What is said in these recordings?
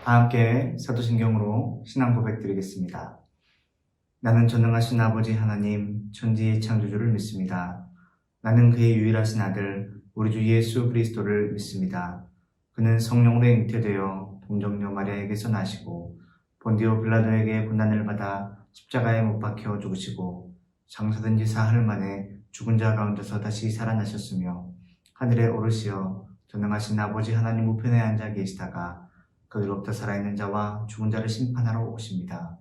다 함께 사도신경으로 신앙 고백 드리겠습니다. 나는 전능하신 아버지 하나님 천지의 창조주를 믿습니다. 나는 그의 유일하신 아들 우리 주 예수 그리스도를 믿습니다. 그는 성령으로 잉태되어 동정녀 마리아에게서 나시고 본디오 빌라도에게 고난을 받아 십자가에 못 박혀 죽으시고 장사된 지 사흘 만에 죽은 자 가운데서 다시 살아나셨으며 하늘에 오르시어 전능하신 아버지 하나님 우편에 앉아 계시다가 그로부터 살아있는 자와 죽은 자를 심판하러 오십니다.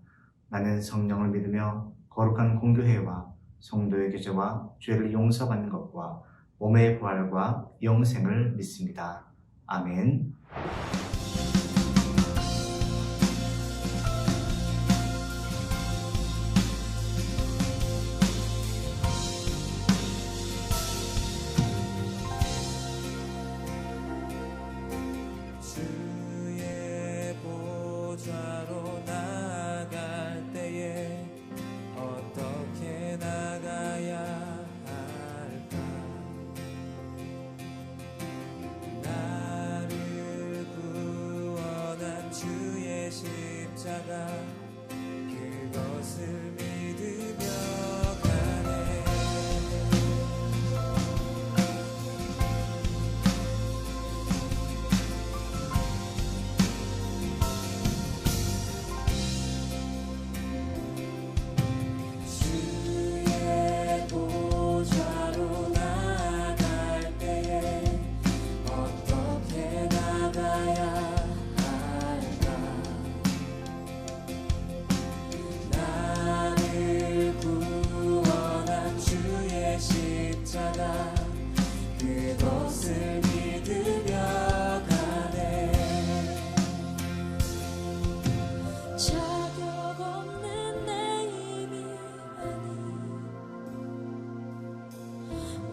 나는 성령을 믿으며 거룩한 공교회와 성도의 교제와 죄를 용서받는 것과 몸의 부활과 영생을 믿습니다. 아멘. 그것을 믿으며 가네. 주의 보좌로 나아갈 때에 어떻게 나가야 십자가 그것을 믿으며 가네. 자격 없는 내 힘이 아닌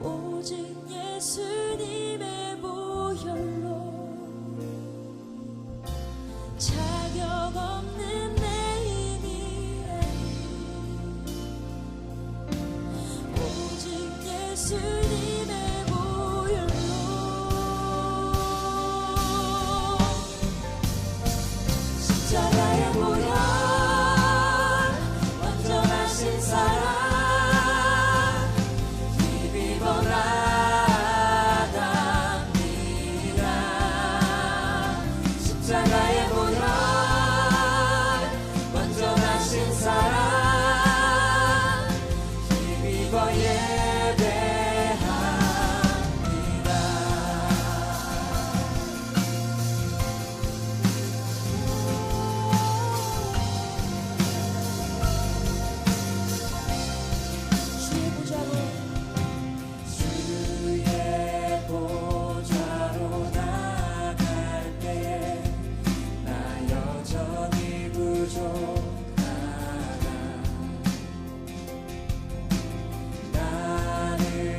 오직 예수님의 보혈로 자격 없는 내 힘이 아닌 오직 예수님의 보혈로 십자가의 보혈 완전하신 사랑 힘입어 나갑니다. 십자가의 보혈 완전하신 사랑 힘입어 나를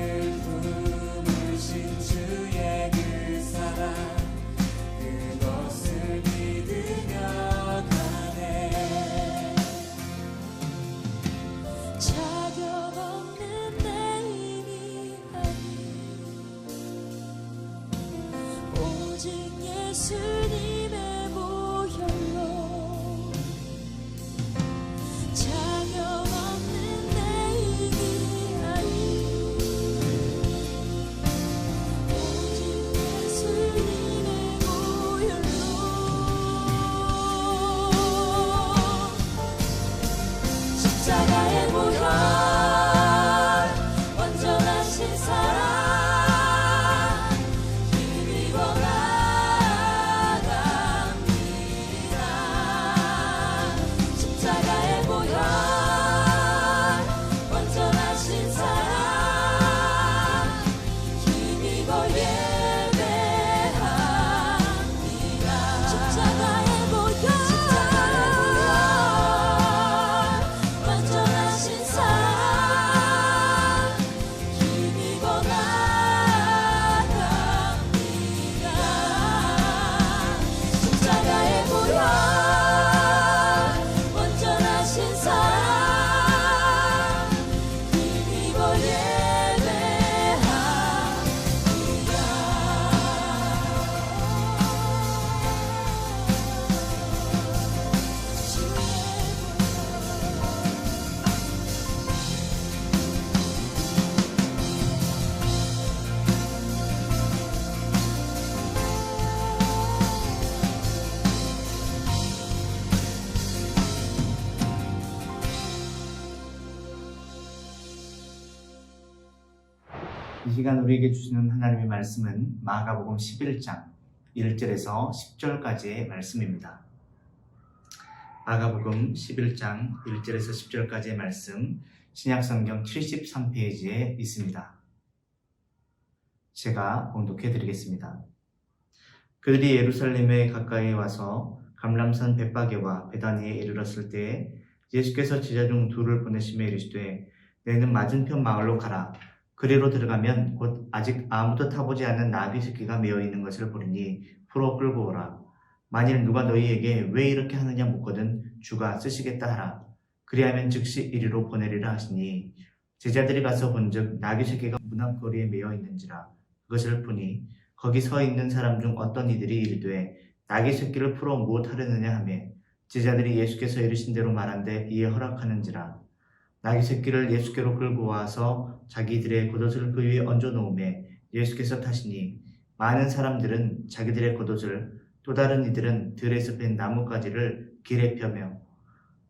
이 시간 우리에게 주시는 하나님의 말씀은 마가복음 11장 1절에서 10절까지의 말씀입니다. 마가복음 11장 1절에서 10절까지의 말씀, 신약성경 73페이지에 있습니다. 제가 봉독해 드리겠습니다. 그들이 예루살렘에 가까이 와서 감람산 벳바게와 베다니에 이르렀을 때에 예수께서 제자 중 둘을 보내시며 이르시되 너희는 맞은편 마을로 가라. 그리로 들어가면 곧 아직 아무도 타보지 않은 나귀 새끼가 메어 있는 것을 보리니 풀어 끌고 오라. 만일 누가 너희에게 왜 이렇게 하느냐 묻거든 주가 쓰시겠다 하라. 그리하면 즉시 이리로 보내리라 하시니 제자들이 가서 본즉 나귀 새끼가 문 앞거리에 메어 있는지라. 그것을 보니 거기 서 있는 사람 중 어떤 이들이 이르되 나귀 새끼를 풀어 무엇 하려느냐 하며 제자들이 예수께서 이르신 대로 말한데 이에 허락하는지라. 나귀 새끼를 예수께로 끌고 와서 자기들의 겉옷을 그 위에 얹어 놓으매 예수께서 타시니 많은 사람들은 자기들의 겉옷을 또 다른 이들은 들에서 벤 나뭇가지를 길에 펴며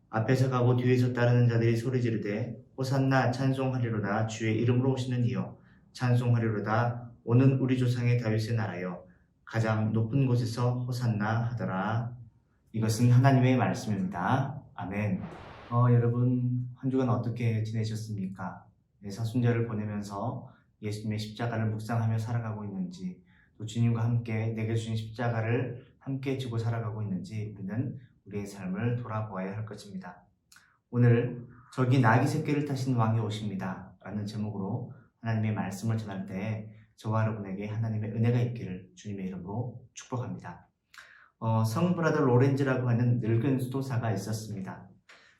앞에서 가고 뒤에서 따르는 자들이 소리 지르되 호산나 찬송하리로다 주의 이름으로 오시는 이여 찬송하리로다 오는 우리 조상의 다윗의 나라여 가장 높은 곳에서 호산나 하더라. 이것은 하나님의 말씀입니다. 아멘. 여러분 한 주간 어떻게 지내셨습니까? 사순절을 보내면서 예수님의 십자가를 묵상하며 살아가고 있는지, 또 주님과 함께 내게 주신 십자가를 함께 지고 살아가고 있는지 우리는 우리의 삶을 돌아보아야 할 것입니다. 오늘 저기 나귀 새끼를 타신 왕이 오십니다 라는 제목으로 하나님의 말씀을 전할 때 저와 여러분에게 하나님의 은혜가 있기를 주님의 이름으로 축복합니다. 성브라더 로렌즈라고 하는 늙은 수도사가 있었습니다.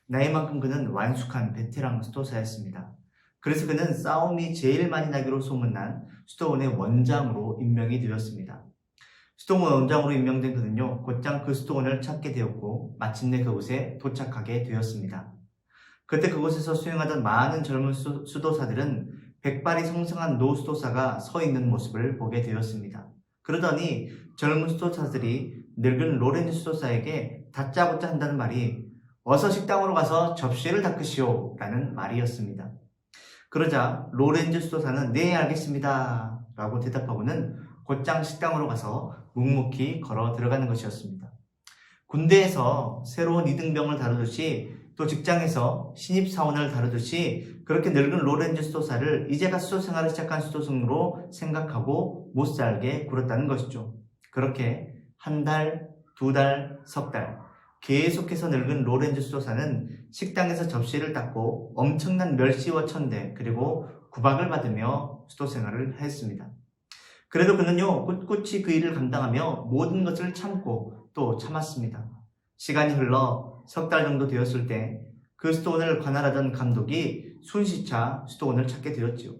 나이만큼 그는 완숙한 베테랑 수도사였습니다. 그래서 그는 싸움이 제일 많이 나기로 소문난 수도원의 원장으로 임명이 되었습니다. 수도원 원장으로 임명된 그는요, 곧장 그 수도원을 찾게 되었고 마침내 그곳에 도착하게 되었습니다. 그때 그곳에서 수행하던 많은 젊은 수도사들은 백발이 성성한 노 수도사가 서 있는 모습을 보게 되었습니다. 그러더니 젊은 수도사들이 늙은 로렌즈 수도사에게 다짜고짜 한다는 말이 어서 식당으로 가서 접시를 닦으시오 라는 말이었습니다. 그러자 로렌즈 수도사는 네 알겠습니다 라고 대답하고는 곧장 식당으로 가서 묵묵히 걸어 들어가는 것이었습니다. 군대에서 새로운 이등병을 다루듯이 또 직장에서 신입사원을 다루듯이 그렇게 늙은 로렌즈 수도사를 이제가 수도 생활을 시작한 수도승으로 생각하고 못 살게 굴었다는 것이죠. 그렇게 한 달, 두 달, 석 달 계속해서 늙은 로렌즈 수도사는 식당에서 접시를 닦고 엄청난 멸시와 천대 그리고 구박을 받으며 수도 생활을 했습니다. 그래도 그는요 꿋꿋이 그 일을 감당하며 모든 것을 참고 또 참았습니다. 시간이 흘러 석 달 정도 되었을 때 그 수도원을 관할하던 감독이 순시차 수도원을 찾게 되었지요.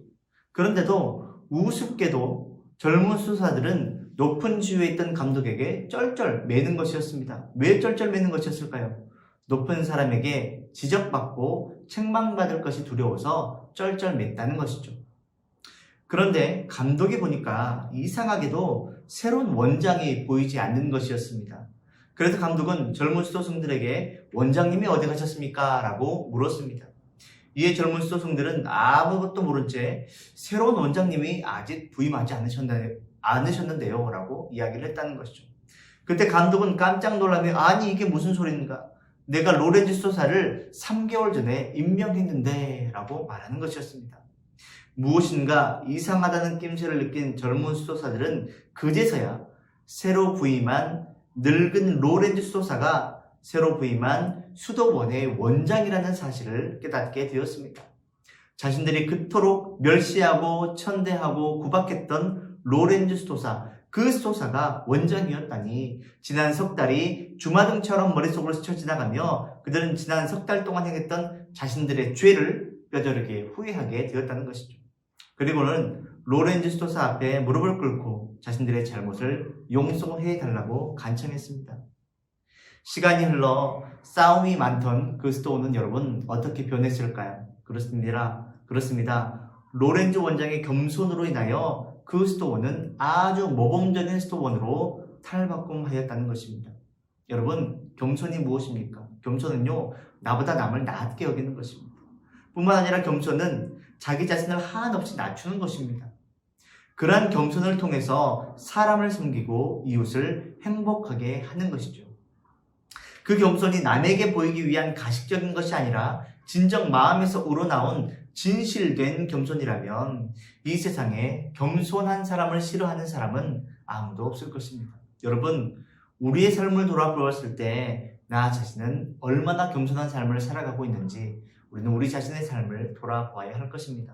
그런데도 우습게도 젊은 수사들은 높은 지위에 있던 감독에게 쩔쩔 매는 것이었습니다. 왜 쩔쩔 매는 것이었을까요? 높은 사람에게 지적받고 책망받을 것이 두려워서 쩔쩔 맸다는 것이죠. 그런데 감독이 보니까 이상하게도 새로운 원장이 보이지 않는 것이었습니다. 그래서 감독은 젊은 수도승들에게 원장님이 어디 가셨습니까? 라고 물었습니다. 이에 젊은 수도승들은 아무것도 모른 채 새로운 원장님이 아직 부임하지 않으셨는데요 라고 이야기를 했다는 것이죠. 그때 감독은 깜짝 놀라며 아니 이게 무슨 소리인가? 내가 로렌즈 수도사를 3개월 전에 임명했는데 라고 말하는 것이었습니다. 무엇인가 이상하다는 낌새를 느낀 젊은 수도사들은 그제서야 새로 부임한 늙은 로렌즈 수도사가 새로 부임한 수도원의 원장이라는 사실을 깨닫게 되었습니다. 자신들이 그토록 멸시하고 천대하고 구박했던 로렌즈 수도사, 그 수도사가 원장이었다니 지난 석 달이 주마등처럼 머릿속으로 스쳐 지나가며 그들은 지난 석 달 동안 행했던 자신들의 죄를 뼈저리게 후회하게 되었다는 것이죠. 그리고는 로렌즈 수도사 앞에 무릎을 꿇고 자신들의 잘못을 용서해달라고 간청했습니다. 시간이 흘러 싸움이 많던 그 수도원은 여러분 어떻게 변했을까요? 그렇습니다. 로렌즈 원장의 겸손으로 인하여 그 수도원은 아주 모범적인 수도원으로 탈바꿈하였다는 것입니다. 여러분, 겸손이 무엇입니까? 겸손은요, 나보다 남을 낮게 여기는 것입니다. 뿐만 아니라 겸손은 자기 자신을 한없이 낮추는 것입니다. 그러한 겸손을 통해서 사람을 섬기고 이웃을 행복하게 하는 것이죠. 그 겸손이 남에게 보이기 위한 가식적인 것이 아니라 진정 마음에서 우러나온 진실된 겸손이라면 이 세상에 겸손한 사람을 싫어하는 사람은 아무도 없을 것입니다. 여러분, 우리의 삶을 돌아보았을 때 나 자신은 얼마나 겸손한 삶을 살아가고 있는지 우리는 우리 자신의 삶을 돌아보아야 할 것입니다.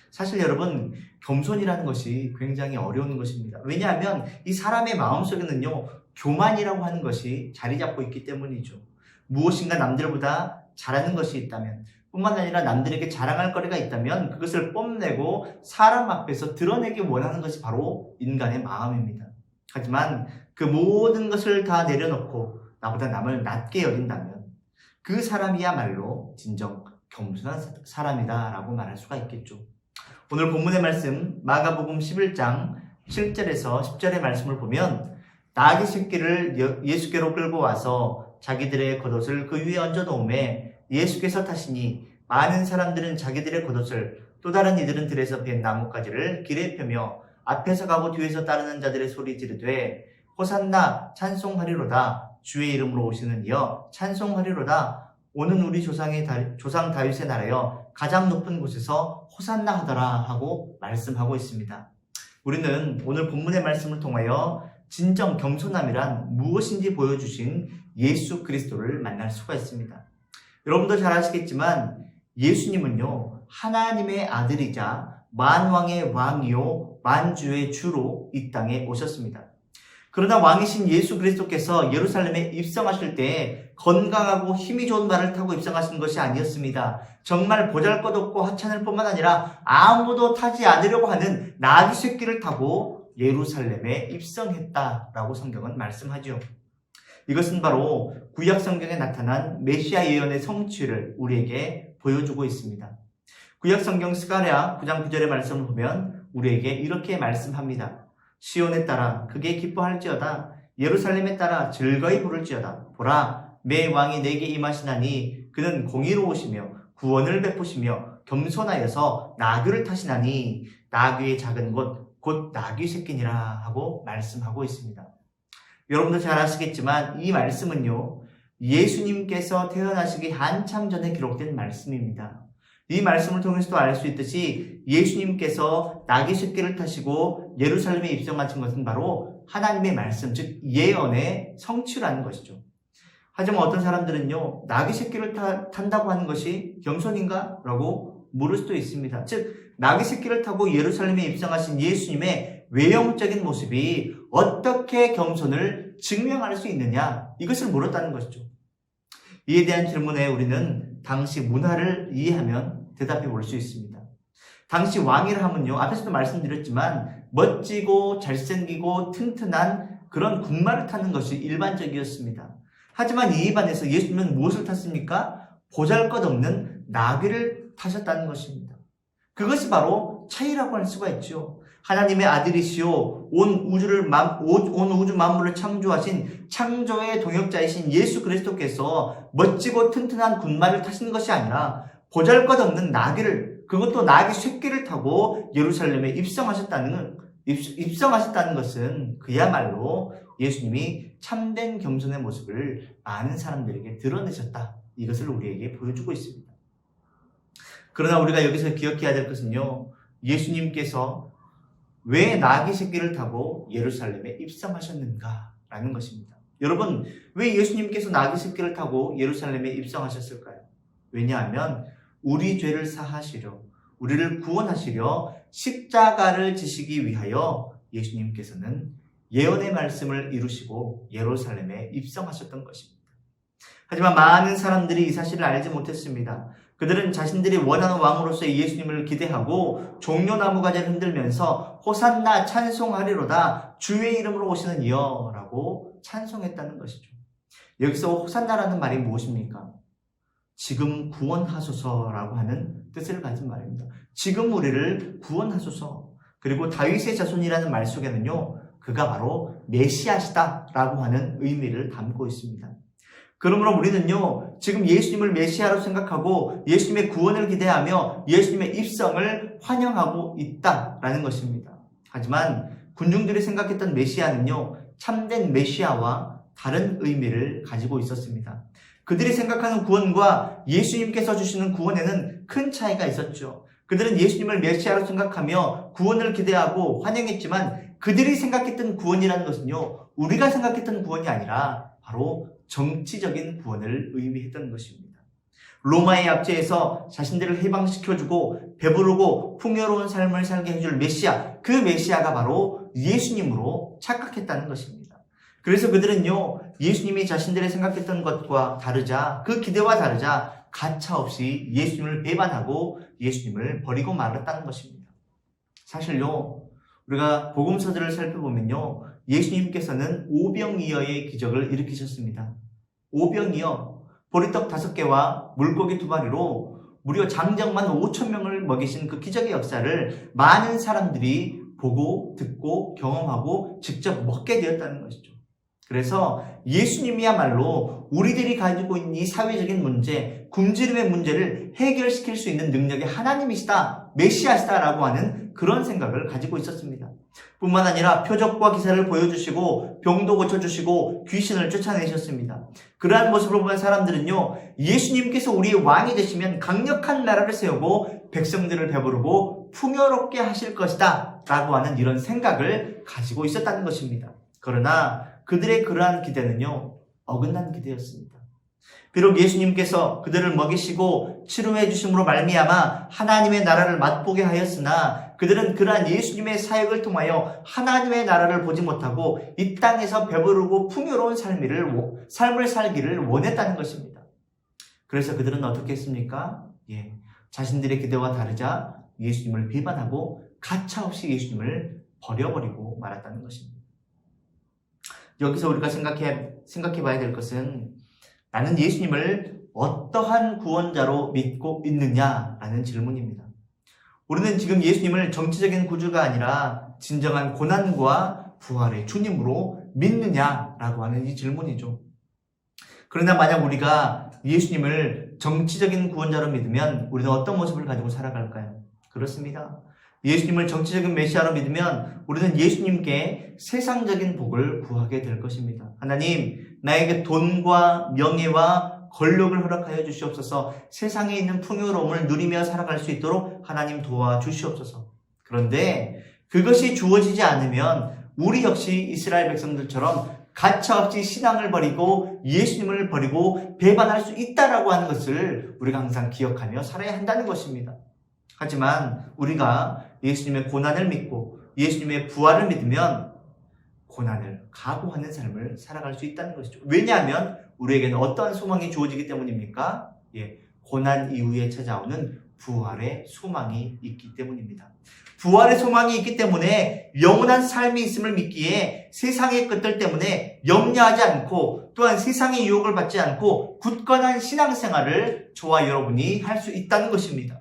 사실 여러분, 겸손이라는 것이 굉장히 어려운 것입니다. 왜냐하면 이 사람의 마음속에는요, 교만이라고 하는 것이 자리 잡고 있기 때문이죠. 무엇인가 남들보다 잘하는 것이 있다면, 뿐만 아니라 남들에게 자랑할 거리가 있다면 그것을 뽐내고 사람 앞에서 드러내기 원하는 것이 바로 인간의 마음입니다. 하지만 그 모든 것을 다 내려놓고 나보다 남을 낮게 여긴다면 그 사람이야말로 진정 겸손한 사람이다라고 말할 수가 있겠죠. 오늘 본문의 말씀 마가복음 11장 7절에서 10절의 말씀을 보면 나귀 새끼를 예수께로 끌고 와서 자기들의 겉옷을 그 위에 얹어 놓음에 예수께서 타시니 많은 사람들은 자기들의 겉옷을 또 다른 이들은 들에서 벤 나뭇가지를 길에 펴며 앞에서 가고 뒤에서 따르는 자들의 소리 지르되 호산나 찬송하리로다 주의 이름으로 오시는 이여 찬송하리로다 오는 우리 조상 다윗의 나라여 가장 높은 곳에서 호산나 하더라 하고 말씀하고 있습니다. 우리는 오늘 본문의 말씀을 통하여 진정 겸손함이란 무엇인지 보여주신 예수 그리스도를 만날 수가 있습니다. 여러분도 잘 아시겠지만 예수님은요, 하나님의 아들이자 만왕의 왕이요 만주의 주로 이 땅에 오셨습니다. 그러나 왕이신 예수 그리스도께서 예루살렘에 입성하실 때 건강하고 힘이 좋은 말을 타고 입성하신 것이 아니었습니다. 정말 보잘것없고 하찮을 뿐만 아니라 아무도 타지 않으려고 하는 나귀 새끼를 타고 예루살렘에 입성했다라고 성경은 말씀하죠. 이것은 바로 구약 성경에 나타난 메시아 예언의 성취를 우리에게 보여주고 있습니다. 구약 성경 스가랴 9장 9절의 말씀을 보면 우리에게 이렇게 말씀합니다. 시온에 따라 크게 기뻐할지어다 예루살렘에 따라 즐거이 부를지어다 보라 내 왕이 내게 임하시나니 그는 공의로우시며 구원을 베푸시며 겸손하여서 나귀를 타시나니 나귀의 작은 곳 곧 나귀 새끼니라 하고 말씀하고 있습니다. 여러분도 잘 아시겠지만 이 말씀은요, 예수님께서 태어나시기 한참 전에 기록된 말씀입니다. 이 말씀을 통해서도 알 수 있듯이 예수님께서 나귀 새끼를 타시고 예루살렘에 입성하신 것은 바로 하나님의 말씀, 즉 예언의 성취라는 것이죠. 하지만 어떤 사람들은요, 나귀 새끼를 탄다고 하는 것이 겸손인가? 라고 물을 수도 있습니다. 즉 나귀 새끼를 타고 예루살렘에 입성하신 예수님의 외형적인 모습이 어떻게 겸손을 증명할 수 있느냐? 이것을 물었다는 것이죠. 이에 대한 질문에 우리는 당시 문화를 이해하면 대답해 볼 수 있습니다. 당시 왕이라 하면요, 앞에서도 말씀드렸지만 멋지고 잘생기고 튼튼한 그런 군마를 타는 것이 일반적이었습니다. 하지만 이에 반해서 예수님은 무엇을 탔습니까? 보잘것없는 나귀를 타셨다는 것입니다. 그것이 바로 차이라고 할 수가 있죠. 하나님의 아들이시오 온 우주 만물을 창조하신 창조의 동역자이신 예수 그리스도께서 멋지고 튼튼한 군마를 타신 것이 아니라 보잘것없는 나귀를, 그것도 나귀 새끼를 타고 예루살렘에 입성하셨다는 것은 그야말로 예수님이 참된 겸손의 모습을 많은 사람들에게 드러내셨다. 이것을 우리에게 보여주고 있습니다. 그러나 우리가 여기서 기억해야 될 것은요, 예수님께서 왜 나귀 새끼를 타고 예루살렘에 입성하셨는가라는 것입니다. 여러분, 왜 예수님께서 나귀 새끼를 타고 예루살렘에 입성하셨을까요? 왜냐하면 우리 죄를 사하시려, 우리를 구원하시려 십자가를 지시기 위하여 예수님께서는 예언의 말씀을 이루시고 예루살렘에 입성하셨던 것입니다. 하지만 많은 사람들이 이 사실을 알지 못했습니다. 그들은 자신들이 원하는 왕으로서의 예수님을 기대하고 종려나무 가지를 흔들면서 호산나 찬송하리로다 주의 이름으로 오시는 이여 라고 찬송했다는 것이죠. 여기서 호산나라는 말이 무엇입니까? 지금 구원하소서라고 하는 뜻을 가진 말입니다. 지금 우리를 구원하소서. 그리고 다윗의 자손이라는 말 속에는요, 그가 바로 메시아시다라고 하는 의미를 담고 있습니다. 그러므로 우리는요, 지금 예수님을 메시아로 생각하고 예수님의 구원을 기대하며 예수님의 입성을 환영하고 있다라는 것입니다. 하지만 군중들이 생각했던 메시아는요, 참된 메시아와 다른 의미를 가지고 있었습니다. 그들이 생각하는 구원과 예수님께서 주시는 구원에는 큰 차이가 있었죠. 그들은 예수님을 메시아로 생각하며 구원을 기대하고 환영했지만 그들이 생각했던 구원이라는 것은요, 우리가 생각했던 구원이 아니라 바로 정치적인 구원을 의미했던 것입니다. 로마의 압제에서 자신들을 해방시켜주고 배부르고 풍요로운 삶을 살게 해줄 메시아, 그 메시아가 바로 예수님으로 착각했다는 것입니다. 그래서 그들은요, 예수님이 자신들이 생각했던 것과 다르자, 그 기대와 다르자 가차없이 예수님을 배반하고 예수님을 버리고 말았다는 것입니다. 사실요, 우리가 복음서들을 살펴보면요, 예수님께서는 오병이어의 기적을 일으키셨습니다. 오병이어, 보리떡 5개와 물고기 2마리로 무려 장정만 5,000명을 먹이신 그 기적의 역사를 많은 사람들이 보고 듣고 경험하고 직접 먹게 되었다는 것이죠. 그래서 예수님이야말로 우리들이 가지고 있는 이 사회적인 문제, 굶주림의 문제를 해결시킬 수 있는 능력의 하나님이시다, 메시아시다라고 하는 그런 생각을 가지고 있었습니다. 뿐만 아니라 표적과 기사를 보여주시고 병도 고쳐주시고 귀신을 쫓아내셨습니다. 그러한 모습을 보면 사람들은요, 예수님께서 우리의 왕이 되시면 강력한 나라를 세우고 백성들을 배부르고 풍요롭게 하실 것이다 라고 하는 이런 생각을 가지고 있었다는 것입니다. 그러나 그들의 그러한 기대는요, 어긋난 기대였습니다. 비록 예수님께서 그들을 먹이시고 치료해 주심으로 말미암아 하나님의 나라를 맛보게 하였으나 그들은 그러한 예수님의 사역을 통하여 하나님의 나라를 보지 못하고 이 땅에서 배부르고 풍요로운 삶을 살기를 원했다는 것입니다. 그래서 그들은 어떻게 했습니까? 자신들의 기대와 다르자 예수님을 비판하고 가차없이 예수님을 버려버리고 말았다는 것입니다. 여기서 우리가 생각해 봐야 될 것은, 나는 예수님을 어떠한 구원자로 믿고 있느냐라는 질문입니다. 우리는 지금 예수님을 정치적인 구주가 아니라 진정한 고난과 부활의 주님으로 믿느냐라고 하는 이 질문이죠. 그러나 만약 우리가 예수님을 정치적인 구원자로 믿으면 우리는 어떤 모습을 가지고 살아갈까요? 그렇습니다. 예수님을 정치적인 메시아로 믿으면 우리는 예수님께 세상적인 복을 구하게 될 것입니다. 하나님, 나에게 돈과 명예와 권력을 허락하여 주시옵소서. 세상에 있는 풍요로움을 누리며 살아갈 수 있도록 하나님 도와주시옵소서. 그런데 그것이 주어지지 않으면 우리 역시 이스라엘 백성들처럼 가차없이 신앙을 버리고 예수님을 버리고 배반할 수 있다라고 하는 것을 우리가 항상 기억하며 살아야 한다는 것입니다. 하지만 우리가 예수님의 고난을 믿고 예수님의 부활을 믿으면 고난을 각오하는 삶을 살아갈 수 있다는 것이죠. 왜냐하면 우리에게는 어떠한 소망이 주어지기 때문입니까? 고난 이후에 찾아오는 부활의 소망이 있기 때문입니다. 부활의 소망이 있기 때문에 영원한 삶이 있음을 믿기에 세상의 것들 때문에 염려하지 않고 또한 세상의 유혹을 받지 않고 굳건한 신앙생활을 저와 여러분이 할 수 있다는 것입니다.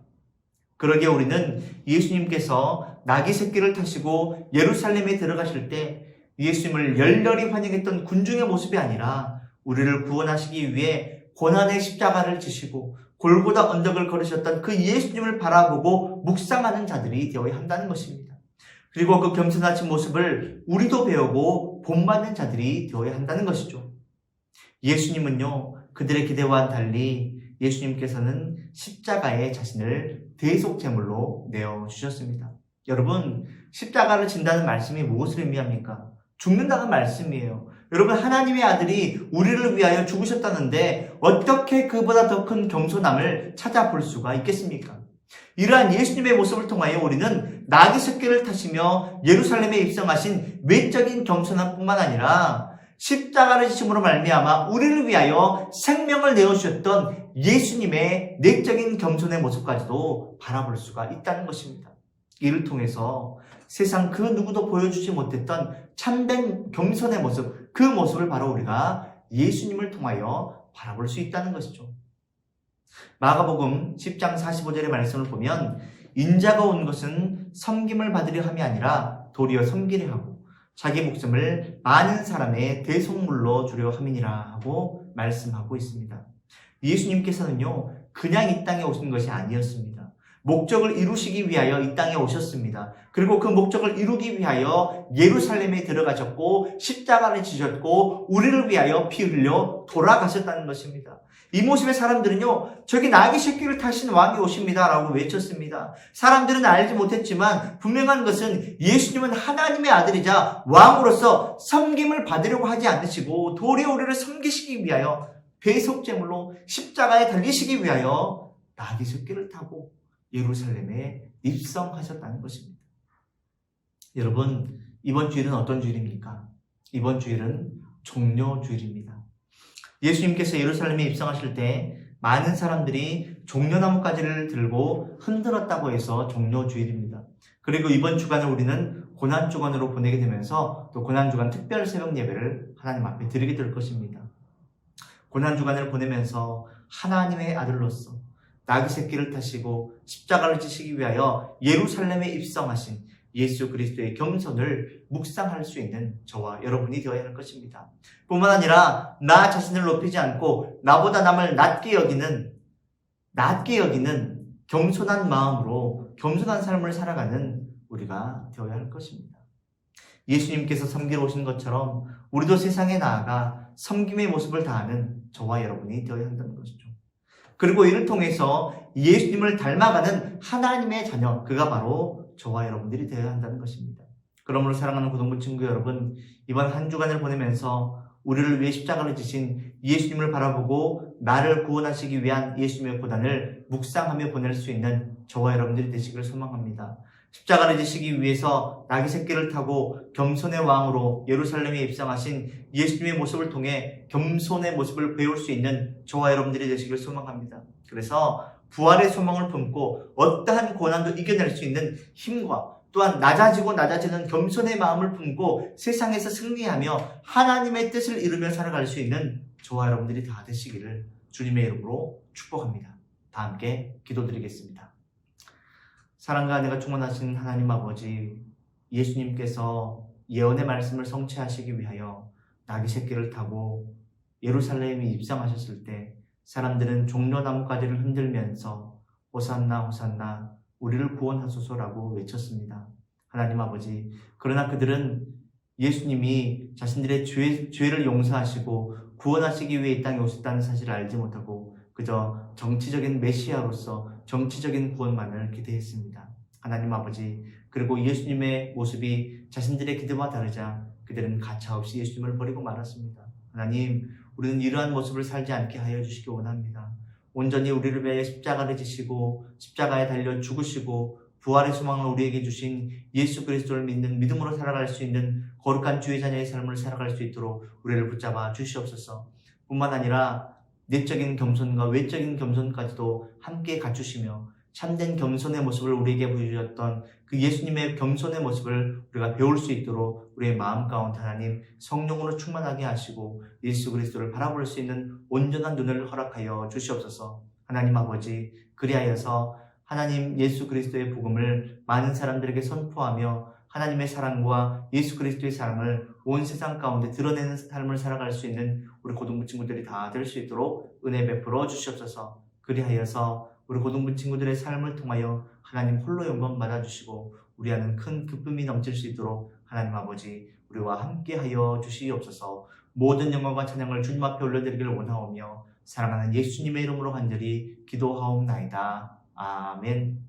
그러기에 우리는 예수님께서 나귀 새끼를 타시고 예루살렘에 들어가실 때 예수님을 열렬히 환영했던 군중의 모습이 아니라 우리를 구원하시기 위해 고난의 십자가를 지시고 골고다 언덕을 걸으셨던 그 예수님을 바라보고 묵상하는 자들이 되어야 한다는 것입니다. 그리고 그 겸손하신 모습을 우리도 배우고 본받는 자들이 되어야 한다는 것이죠. 예수님은요, 그들의 기대와는 달리 예수님께서는 십자가에 자신을 대속제물로 내어주셨습니다. 여러분, 십자가를 진다는 말씀이 무엇을 의미합니까? 죽는다는 말씀이에요. 여러분, 하나님의 아들이 우리를 위하여 죽으셨다는데 어떻게 그보다 더 큰 겸손함을 찾아볼 수가 있겠습니까? 이러한 예수님의 모습을 통하여 우리는 나귀 새끼를 타시며 예루살렘에 입성하신 외적인 겸손함뿐만 아니라 십자가를 지심으로 말미암아 우리를 위하여 생명을 내어주셨던 예수님의 내적인 겸손의 모습까지도 바라볼 수가 있다는 것입니다. 이를 통해서 세상 그 누구도 보여주지 못했던 참된 겸손의 모습, 그 모습을 바로 우리가 예수님을 통하여 바라볼 수 있다는 것이죠. 마가복음 10장 45절의 말씀을 보면 인자가 온 것은 섬김을 받으려 함이 아니라 도리어 섬기려 하고 자기 목숨을 많은 사람의 대속물로 주려 함이니라 하고 말씀하고 있습니다. 예수님께서는요, 그냥 이 땅에 오신 것이 아니었습니다. 목적을 이루시기 위하여 이 땅에 오셨습니다. 그리고 그 목적을 이루기 위하여 예루살렘에 들어가셨고 십자가를 지셨고 우리를 위하여 피 흘려 돌아가셨다는 것입니다. 이 모습의 사람들은요, 저기 나귀 새끼를 타신 왕이 오십니다 라고 외쳤습니다. 사람들은 알지 못했지만 분명한 것은 예수님은 하나님의 아들이자 왕으로서 섬김을 받으려고 하지 않으시고 도리어 우리를 섬기시기 위하여 배속제물로 십자가에 달리시기 위하여 나귀 새끼를 타고 예루살렘에 입성하셨다는 것입니다. 여러분, 이번 주일은 어떤 주일입니까? 이번 주일은 종려주일입니다. 예수님께서 예루살렘에 입성하실 때 많은 사람들이 종려나무가지를 들고 흔들었다고 해서 종려주일입니다. 그리고 이번 주간을 우리는 고난주간으로 보내게 되면서 또 고난주간 특별 새벽 예배를 하나님 앞에 드리게 될 것입니다. 고난주간을 보내면서 하나님의 아들로서 나귀 새끼를 타시고 십자가를 지시기 위하여 예루살렘에 입성하신 예수 그리스도의 겸손을 묵상할 수 있는 저와 여러분이 되어야 할 것입니다. 뿐만 아니라 나 자신을 높이지 않고 나보다 남을 낮게 여기는 겸손한 마음으로 겸손한 삶을 살아가는 우리가 되어야 할 것입니다. 예수님께서 섬기러 오신 것처럼 우리도 세상에 나아가 섬김의 모습을 다하는 저와 여러분이 되어야 한다는 것이죠. 그리고 이를 통해서 예수님을 닮아가는 하나님의 자녀, 그가 바로 저와 여러분들이 되어야 한다는 것입니다. 그러므로 사랑하는 고등부 친구 여러분, 이번 한 주간을 보내면서 우리를 위해 십자가를 지신 예수님을 바라보고 나를 구원하시기 위한 예수님의 고난을 묵상하며 보낼 수 있는 저와 여러분들이 되시기를 소망합니다. 십자가를 지시기 위해서 나귀 새끼를 타고 겸손의 왕으로 예루살렘에 입성하신 예수님의 모습을 통해 겸손의 모습을 배울 수 있는 저와 여러분들이 되시기를 소망합니다. 그래서 부활의 소망을 품고 어떠한 고난도 이겨낼 수 있는 힘과 또한 낮아지는 겸손의 마음을 품고 세상에서 승리하며 하나님의 뜻을 이루며 살아갈 수 있는 저와 여러분들이 다 되시기를 주님의 이름으로 축복합니다. 다 함께 기도드리겠습니다. 사랑과 은혜가 충만하신 하나님 아버지, 예수님께서 예언의 말씀을 성취하시기 위하여 나귀 새끼를 타고 예루살렘에 입성하셨을 때 사람들은 종려나무가지를 흔들면서 호산나 호산나 우리를 구원하소서라고 외쳤습니다. 하나님 아버지, 그러나 그들은 예수님이 자신들의 죄를 용서하시고 구원하시기 위해 이 땅에 오셨다는 사실을 알지 못하고 그저 정치적인 메시아로서 정치적인 구원만을 기대했습니다. 하나님 아버지, 그리고 예수님의 모습이 자신들의 기대와 다르자 그들은 가차없이 예수님을 버리고 말았습니다. 하나님, 우리는 이러한 모습을 살지 않게 하여 주시기 원합니다. 온전히 우리를 위해 십자가를 지시고 십자가에 달려 죽으시고 부활의 소망을 우리에게 주신 예수 그리스도를 믿는 믿음으로 살아갈 수 있는 거룩한 주의 자녀의 삶을 살아갈 수 있도록 우리를 붙잡아 주시옵소서. 뿐만 아니라 내적인 겸손과 외적인 겸손까지도 함께 갖추시며 참된 겸손의 모습을 우리에게 보여주셨던 그 예수님의 겸손의 모습을 우리가 배울 수 있도록 우리의 마음 가운데 하나님 성령으로 충만하게 하시고 예수 그리스도를 바라볼 수 있는 온전한 눈을 허락하여 주시옵소서. 하나님 아버지, 그리하여서 하나님 예수 그리스도의 복음을 많은 사람들에게 선포하며 하나님의 사랑과 예수 그리스도의 사랑을 온 세상 가운데 드러내는 삶을 살아갈 수 있는 우리 고등부 친구들이 다 될 수 있도록 은혜 베풀어 주시옵소서. 그리하여서 우리 고등부 친구들의 삶을 통하여 하나님 홀로 영광 받아주시고 우리 안은 큰 기쁨이 넘칠 수 있도록 하나님 아버지 우리와 함께하여 주시옵소서. 모든 영광과 찬양을 주님 앞에 올려드리기를 원하오며 사랑하는 예수님의 이름으로 간절히 기도하옵나이다. 아멘.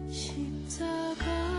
십자가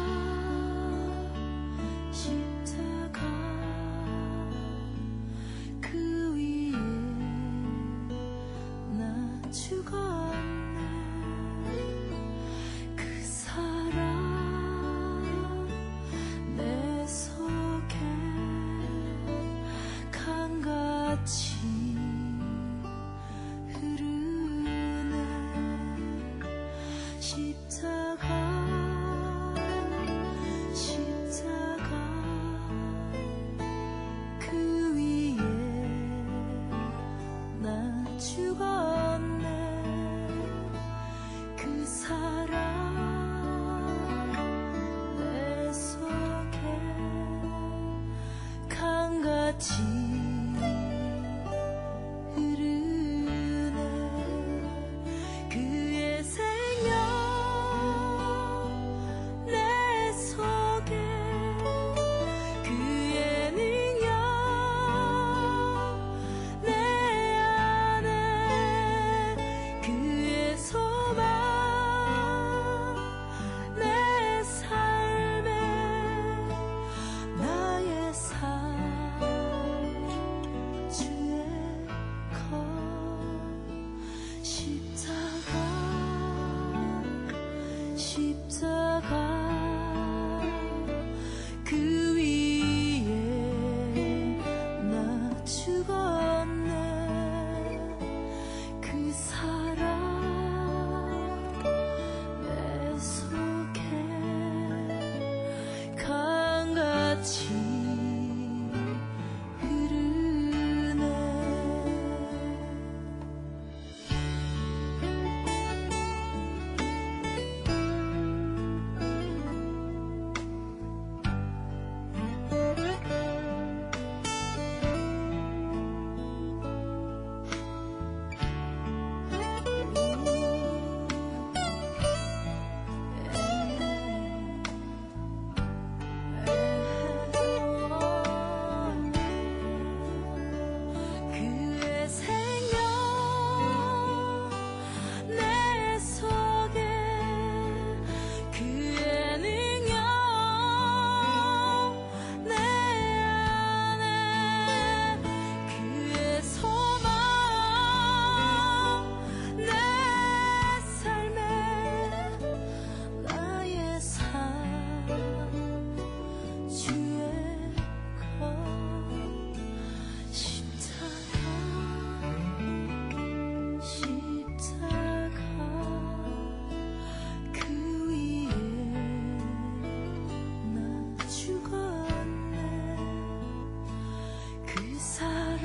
강같이 흐르네. 그의 생명 내 속에, 그의 능력 내 안에, 그의 소망 내 삶에, 나의 삶 주의 것 십자가 그 위에 나 죽었네. 그 사랑 내 속에 강같이 흐르네. 그의 생명 내 속에, 그의 능력 내 안에, 그의 소망 내 삶에, 나의 삶 주의 것 십자가 그 위에 나 죽었네. 그 사랑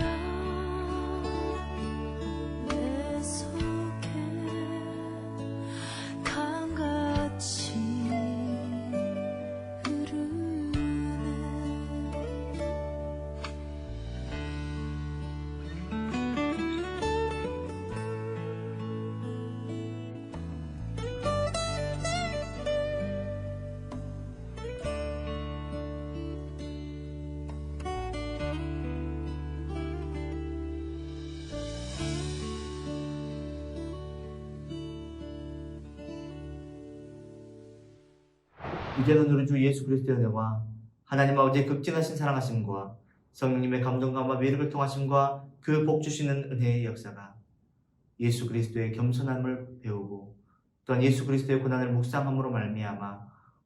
내 속에 강같이 흐르네. 이제는 우리 주 예수 그리스도의 은혜와 하나님 아버지의 극진하신 사랑하심과 성령님의 감동감과 매력을 통하심과 그 복 주시는 은혜의 역사가 예수 그리스도의 겸손함을 배우고 또한 예수 그리스도의 고난을 묵상함으로 말미암아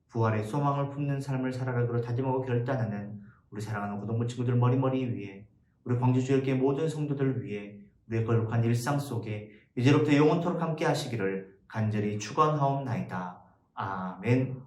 부활의 소망을 품는 삶을 살아가기로 다짐하고 결단하는 우리 사랑하는 고등부 친구들 머리머리 위에, 우리 광주주일교회 모든 성도들 위해 우리의 거룩한 일상 속에 이제로부터 영원토록 함께 하시기를 간절히 축원하옵나이다. 아멘.